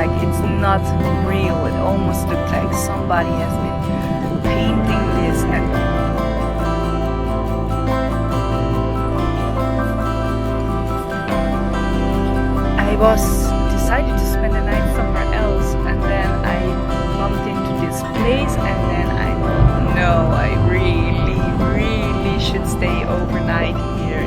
like it's not real. It almost looks like somebody has been painting this. And I was decided to spend the night somewhere else, and then I bumped into this place, and then I thought, no, I really should stay overnight here.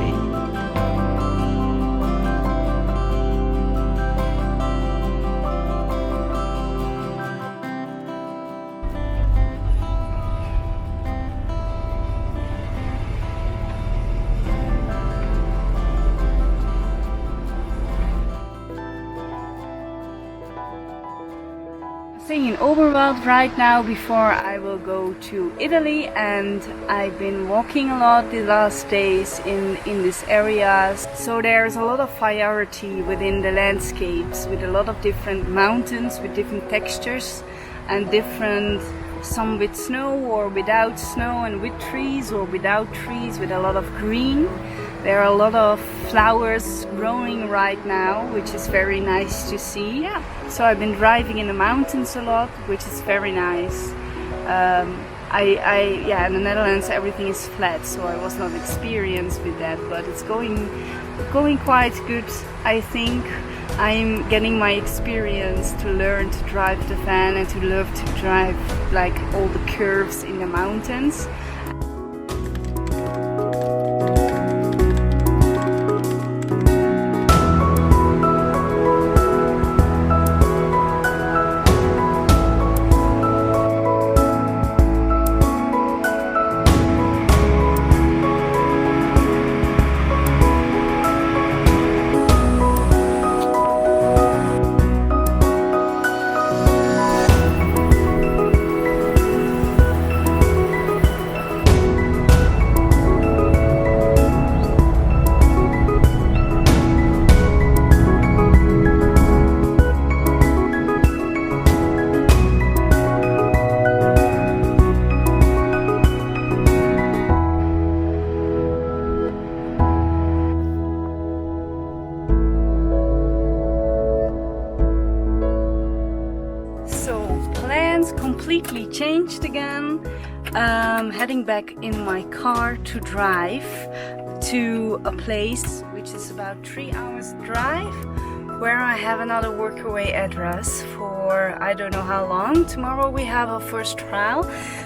Staying in Oberwald right now before I will go to Italy, and I've been walking a lot the last days in these areas. So there's a lot of variety within the landscapes, with a lot of different mountains with different textures and different, some with snow or without snow, and with trees or without trees, with a lot of green. There are a lot of flowers growing right now, which is very nice to see. Yeah. So I've been driving in the mountains a lot, which is very nice. Yeah, in the Netherlands everything is flat, so I was not experienced with that, but it's going quite good. I think I'm getting my experience to learn to drive the van and to learn to drive like all the curves in the mountains. Completely changed again. Heading back in my car to drive to a place which is about 3 hours drive, where I have another workaway address for I don't know how long. Tomorrow we have our first trial,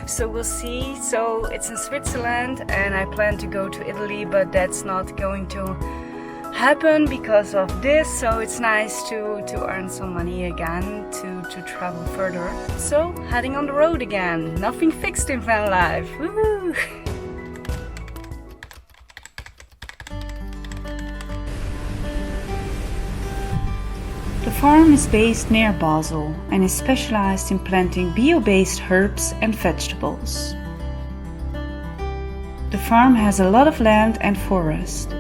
so we'll see. So it's in Switzerland, and I plan to go to Italy, but that's not going to happen because of this. So it's nice to earn some money again to travel further. So heading on the road again. Nothing fixed in van life. Woohoo! The farm is based near Basel and is specialized in planting bio-based herbs and vegetables. The farm has a lot of land and forest.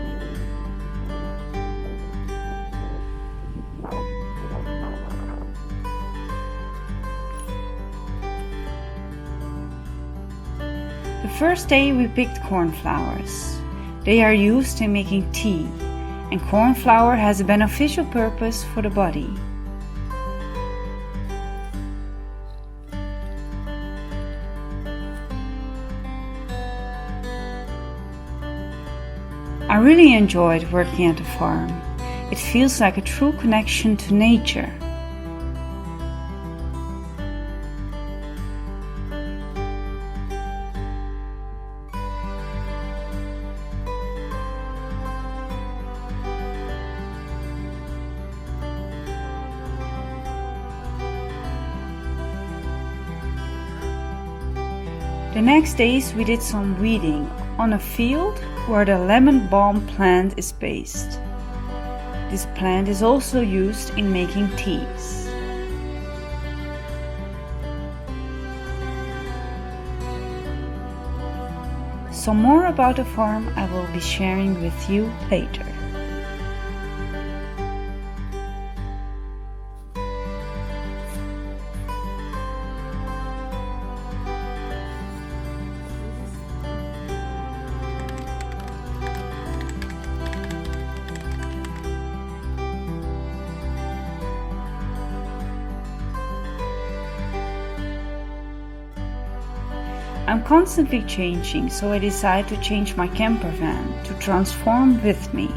The first day we picked cornflowers. They are used in making tea, and cornflour has a beneficial purpose for the body. I really enjoyed working at the farm. It feels like a true connection to nature. The next days we did some weeding on a field where the lemon balm plant is based. This plant is also used in making teas. Some more about the farm I will be sharing with you later. I'm constantly changing, so I decided to change my camper van to transform with me.